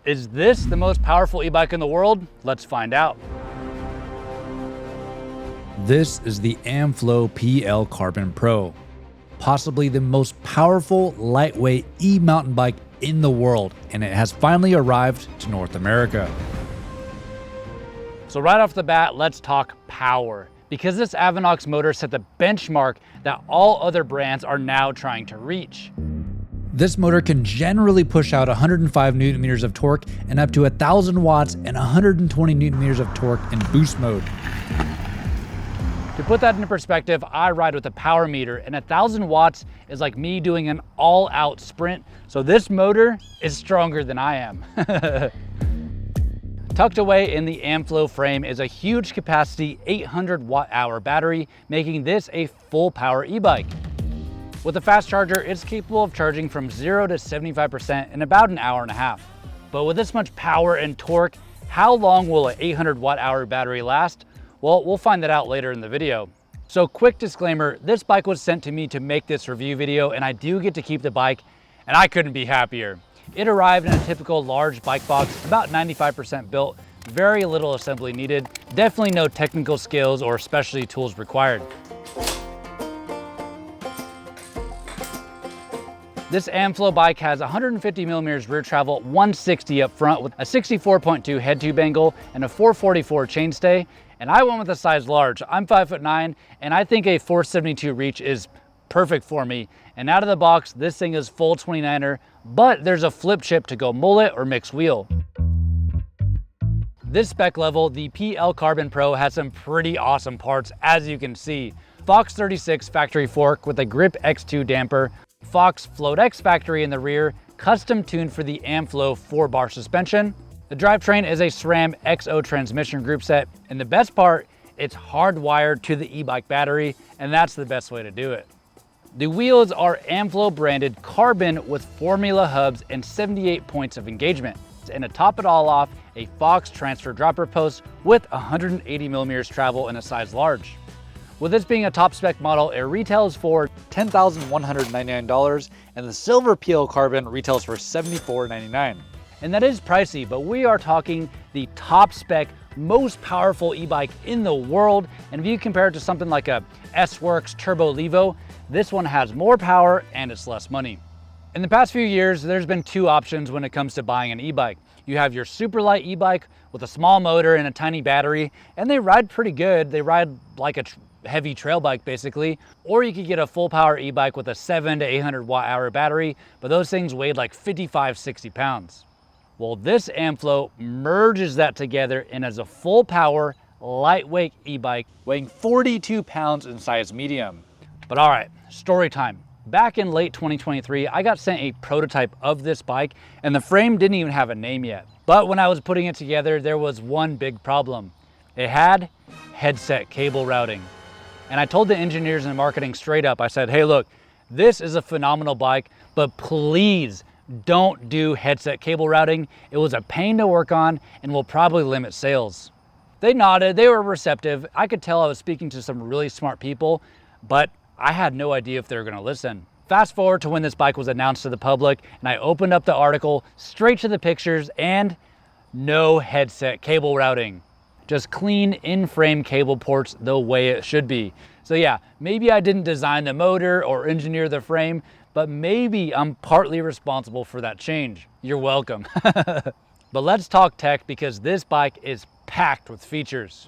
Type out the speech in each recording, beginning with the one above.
Is this the most powerful e-bike in the world? Let's find out. This is the Amflow PL Carbon Pro, possibly the most powerful lightweight e-mountain bike in the world, and it has finally arrived to North America. So right off the bat, let's talk power, because this Avinox motor set the benchmark that all other brands are now trying to reach. This motor can generally push out 105 Newton meters of torque and up to 1,000 watts and 120 Newton meters of torque in boost mode. To put that into perspective, I ride with a power meter, and 1,000 watts is like me doing an all-out sprint, so this motor is stronger than I am. Tucked away in the Amflow frame is a huge capacity 800 watt-hour battery, making this a full power e-bike. With a fast charger, it's capable of charging from 0 to 75% in about an hour and a half. But with this much power and torque, how long will an 800 watt-hour battery last? Well, we'll find that out later in the video. So quick disclaimer, this bike was sent to me to make this review video, and I do get to keep the bike, and I couldn't be happier. It arrived in a typical large bike box, about 95% built, very little assembly needed, definitely no technical skills or specialty tools required. This Amflow bike has 150 millimeters rear travel, 160 up front with a 64.2 head tube angle and a 444 chainstay. And I went with a size large. I'm 5'9", and I think a 472 reach is perfect for me. And out of the box, this thing is full 29er, but there's a flip chip to go mullet or mixed wheel. This spec level, the PL Carbon Pro has some pretty awesome parts, as you can see. Fox 36 factory fork with a Grip X2 damper, Fox Float X factory in the rear, custom tuned for the Amflow 4-bar suspension. The drivetrain is a SRAM XO transmission group set, and the best part, it's hardwired to the e-bike battery, and that's the best way to do it. The wheels are Amflow branded carbon with formula hubs and 78 points of engagement. And to top it all off, a Fox transfer dropper post with 180 millimeters travel in a size large. With this being a top spec model, it retails for $10,199, and the silver PL Carbon retails for $74.99. And that is pricey, but we are talking the top spec, most powerful e-bike in the world. And if you compare it to something like a S-Works Turbo Levo, this one has more power and it's less money. In the past few years, there's been two options when it comes to buying an e-bike. You have your super light e-bike with a small motor and a tiny battery, and they ride pretty good. They ride like a heavy trail bike basically. Or you could get a full power e-bike with a 700 to 800 watt-hour battery, but those things weighed like 55, 60 pounds. Well, this Amflow merges that together and is a full power, lightweight e-bike weighing 42 pounds in size medium. But all right, story time. Back in late 2023, I got sent a prototype of this bike, and the frame didn't even have a name yet. But when I was putting it together, there was one big problem. It had headset cable routing. And I told the engineers and marketing straight up, I said, hey, look, this is a phenomenal bike, but please don't do headset cable routing. It was a pain to work on and will probably limit sales. They nodded, they were receptive. I could tell I was speaking to some really smart people, but I had no idea if they were gonna listen. Fast forward to when this bike was announced to the public, and I opened up the article, straight to the pictures, and no headset cable routing. Just clean in-frame cable ports the way it should be. So yeah, maybe I didn't design the motor or engineer the frame, but maybe I'm partly responsible for that change. You're welcome. But let's talk tech, because this bike is packed with features.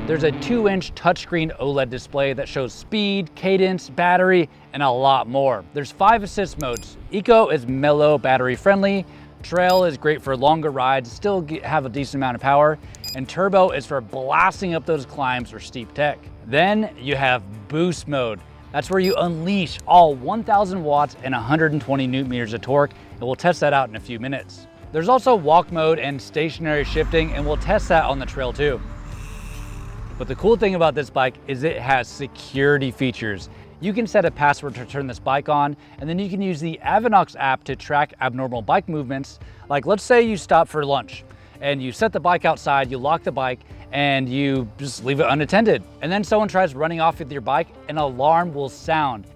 There's a 2-inch touchscreen OLED display that shows speed, cadence, battery, and a lot more. There's 5 assist modes. Eco is mellow, battery friendly. Trail is great for longer rides, still have a decent amount of power. And Turbo is for blasting up those climbs or steep tech. Then you have boost mode. That's where you unleash all 1,000 watts and 120 Newton meters of torque, and we'll test that out in a few minutes. There's also walk mode and stationary shifting, and we'll test that on the trail too. But the cool thing about this bike is it has security features. You can set a password to turn this bike on, and then you can use the Avinox app to track abnormal bike movements. Like, let's say you stop for lunch and you set the bike outside, you lock the bike, and you just leave it unattended. And then someone tries running off with your bike, an alarm will sound.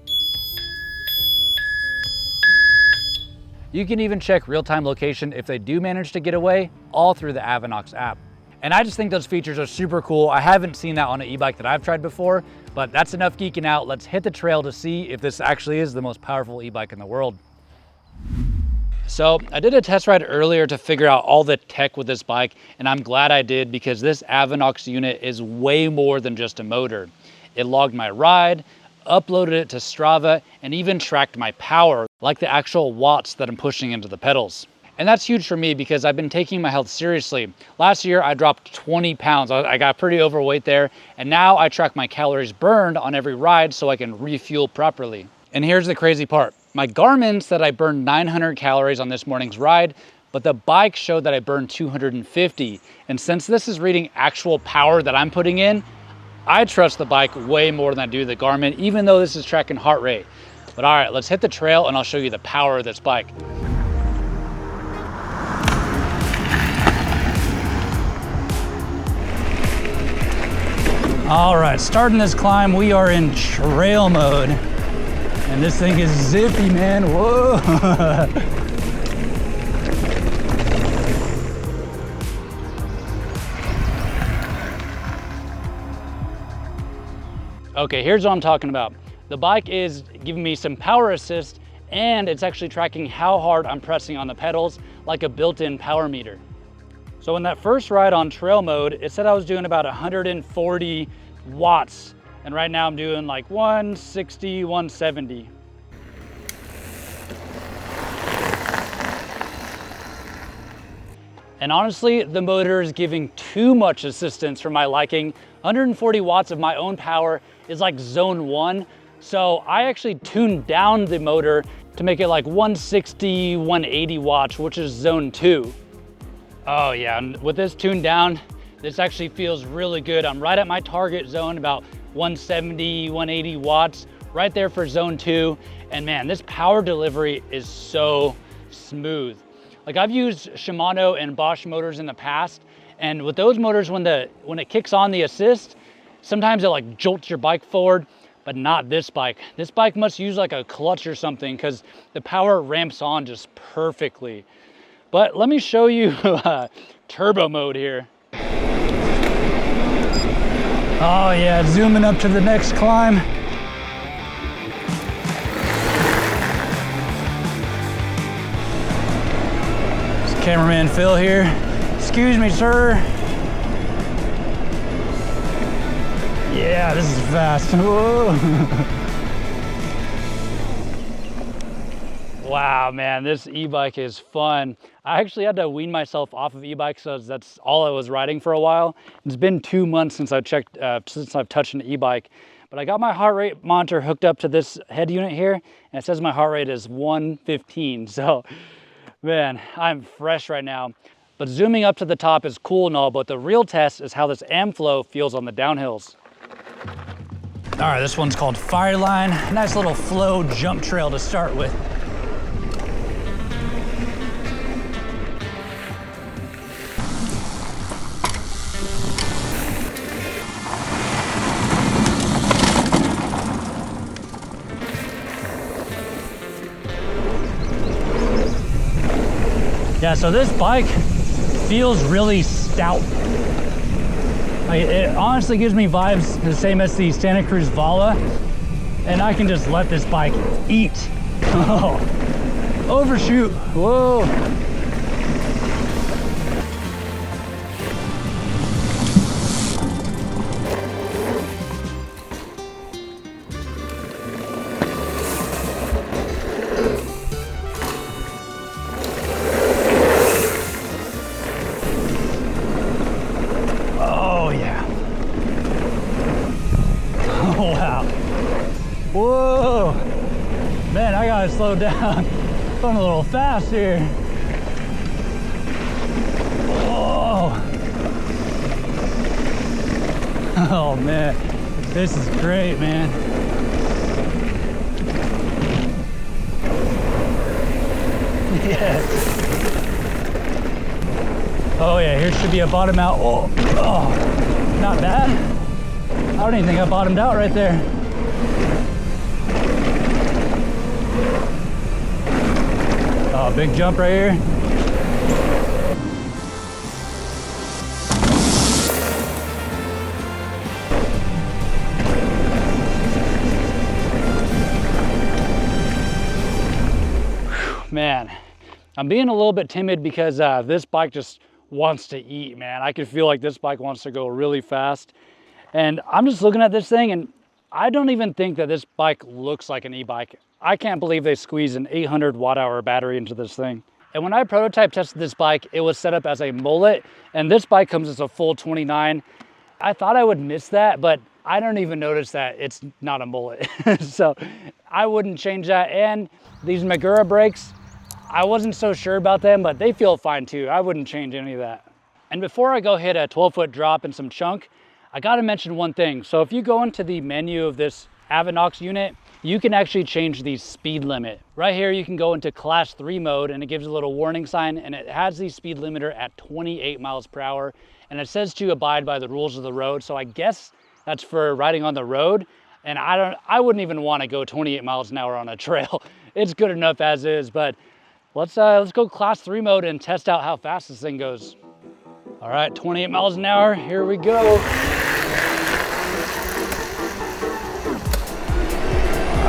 You can even check real-time location if they do manage to get away, all through the Avinox app. And I just think those features are super cool. I haven't seen that on an e-bike that I've tried before, but that's enough geeking out. Let's hit the trail to see if this actually is the most powerful e-bike in the world. So I did a test ride earlier to figure out all the tech with this bike, and I'm glad I did because this Avinox unit is way more than just a motor. It logged my ride, uploaded it to Strava, and even tracked my power, like the actual watts that I'm pushing into the pedals. And that's huge for me because I've been taking my health seriously. Last year, I dropped 20 pounds. I got pretty overweight there, and now I track my calories burned on every ride so I can refuel properly. And here's the crazy part. My Garmin said I burned 900 calories on this morning's ride, but the bike showed that I burned 250. And since this is reading actual power that I'm putting in, I trust the bike way more than I do the Garmin, even though this is tracking heart rate. But all right, let's hit the trail and I'll show you the power of this bike. All right, starting this climb, we are in trail mode. And this thing is zippy, man. Whoa. Okay, here's what I'm talking about. The bike is giving me some power assist, and it's actually tracking how hard I'm pressing on the pedals, like a built-in power meter. So in that first ride on trail mode, it said I was doing about 140 watts. And right now I'm doing like 160, 170. And honestly, the motor is giving too much assistance for my liking. 140 watts of my own power is like zone 1. So I actually tuned down the motor to make it like 160, 180 watts, which is zone 2. Oh yeah, and with this tuned down, this actually feels really good. I'm right at my target zone, about 170, 180 watts, right there for zone 2. And man, this power delivery is so smooth. Like I've used Shimano and Bosch motors in the past, and with those motors, when it kicks on the assist, sometimes it like jolts your bike forward, but not this bike. This bike must use like a clutch or something because the power ramps on just perfectly. But let me show you turbo mode here. Oh yeah, zooming up to the next climb. It's cameraman Phil here. Excuse me, sir. Yeah, this is fast. Whoa. Wow, man, this e-bike is fun. I actually had to wean myself off of e-bikes, so that's all I was riding for a while. It's been 2 months since I've touched an e-bike, but I got my heart rate monitor hooked up to this head unit here, and it says my heart rate is 115. So, man, I'm fresh right now. But zooming up to the top is cool and all, but the real test is how this Amflow feels on the downhills. All right, this one's called Fireline. Nice little flow jump trail to start with. Yeah, so this bike feels really stout. It honestly gives me vibes the same as the Santa Cruz Vala, and I can just let this bike eat. Oh, overshoot, whoa. Whoa, man, I gotta slow down. Going a little fast here. Whoa. Oh man, this is great, man. Yes. Oh yeah, here should be a bottom out. Oh, oh, not bad. I don't even think I bottomed out right there. Oh, big jump right here. Man, I'm being a little bit timid because this bike just wants to eat, man. I can feel like this bike wants to go really fast. And I'm just looking at this thing and I don't even think that this bike looks like an e-bike. I can't believe they squeezed an 800 watt-hour battery into this thing. And when I prototype tested this bike, it was set up as a mullet, and this bike comes as a full 29. I thought I would miss that, but I don't even notice that it's not a mullet. So I wouldn't change that. And these Magura brakes, I wasn't so sure about them, but they feel fine too. I wouldn't change any of that. And before I go hit a 12-foot drop and some chunk, I gotta mention one thing. So if you go into the menu of this Avinox unit, you can actually change the speed limit. Right here, you can go into class 3 mode and it gives a little warning sign and it has the speed limiter at 28 miles per hour. And it says to abide by the rules of the road. So I guess that's for riding on the road. And I wouldn't even want to go 28 miles an hour on a trail. It's good enough as is, but let's go class 3 mode and test out how fast this thing goes. All right, 28 miles an hour, here we go.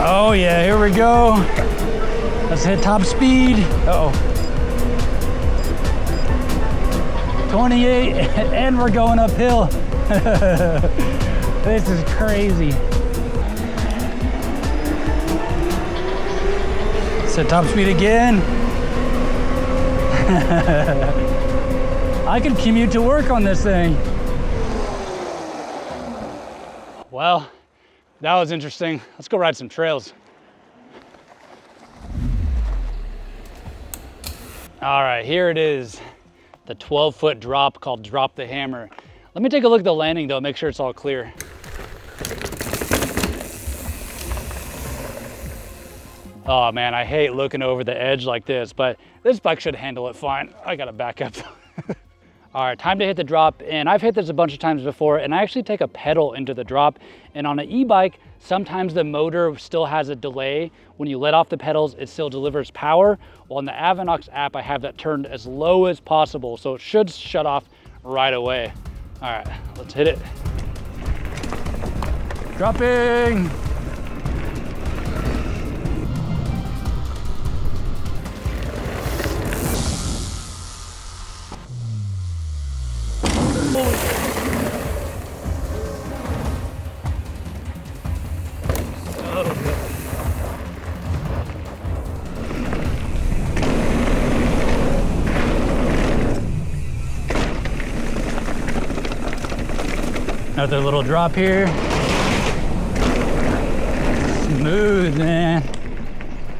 Oh yeah, here we go. Let's hit top speed. Uh-oh. 28, and we're going uphill. This is crazy. Let's hit top speed again. I could commute to work on this thing. Well, that was interesting. Let's go ride some trails. All right, here it is. The 12-foot drop called Drop the Hammer. Let me take a look at the landing though, make sure it's all clear. Oh man, I hate looking over the edge like this, but this bike should handle it fine. I gotta back up. All right, time to hit the drop. And I've hit this a bunch of times before, and I actually take a pedal into the drop. And on an e-bike, sometimes the motor still has a delay. When you let off the pedals, it still delivers power. Well, on the Avinox app, I have that turned as low as possible, so it should shut off right away. All right, let's hit it. Dropping. Another little drop here. Smooth, man.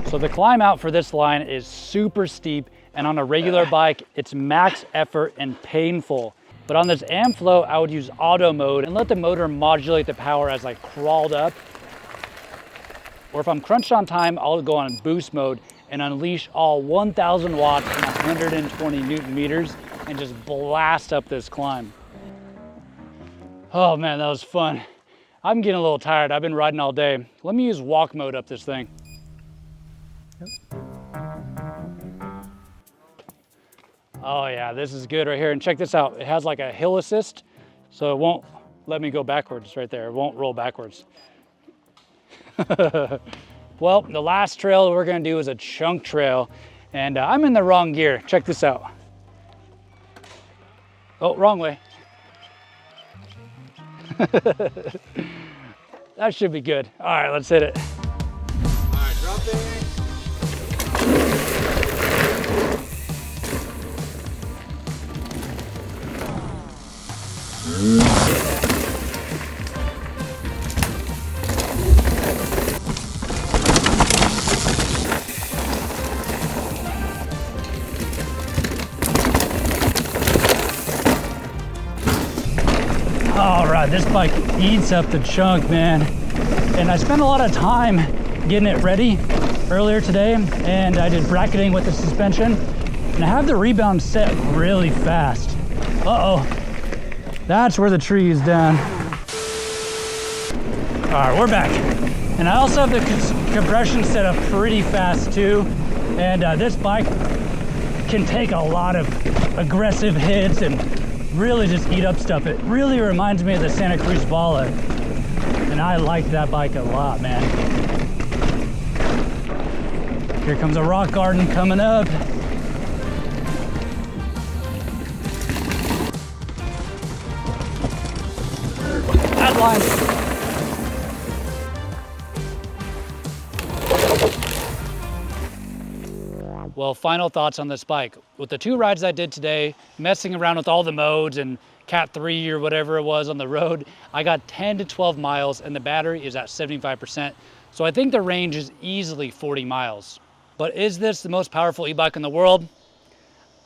So the climb out for this line is super steep, and on a regular bike, it's max effort and painful. But on this Amflow, I would use auto mode and let the motor modulate the power as I crawled up. Or if I'm crunched on time, I'll go on boost mode and unleash all 1,000 watts and 120 Newton meters and just blast up this climb. Oh man, that was fun. I'm getting a little tired. I've been riding all day. Let me use walk mode up this thing. Oh yeah, this is good right here. And check this out. It has like a hill assist, so it won't let me go backwards right there. It won't roll backwards. Well, the last trail we're gonna do is a chunk trail, and I'm in the wrong gear. Check this out. Oh, wrong way. That should be good. All right, let's hit it. All right, dropping. All right, this bike eats up the chunk, man. And I spent a lot of time getting it ready earlier today, and I did bracketing with the suspension, and I have the rebound set really fast. Uh-oh, that's where the tree is down. All right, we're back. And I also have the compression set up pretty fast too. And this bike can take a lot of aggressive hits and really just eat up stuff. It really reminds me of the Santa Cruz Bala, and I like that bike a lot, man. Here comes a rock garden coming up. That line. Well, final thoughts on this bike. With the 2 rides I did today, messing around with all the modes and Cat 3 or whatever it was on the road, I got 10 to 12 miles and the battery is at 75%. So I think the range is easily 40 miles. But is this the most powerful e-bike in the world?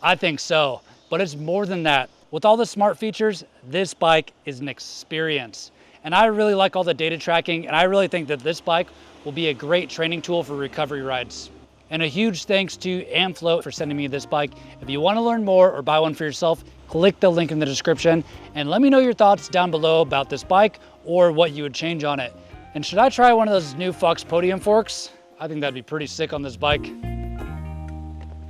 I think so, but it's more than that. With all the smart features, this bike is an experience. And I really like all the data tracking, and I really think that this bike will be a great training tool for recovery rides. And a huge thanks to Amflow for sending me this bike. If you want to learn more or buy one for yourself, click the link in the description and let me know your thoughts down below about this bike or what you would change on it. And should I try one of those new Fox podium forks? I think that'd be pretty sick on this bike.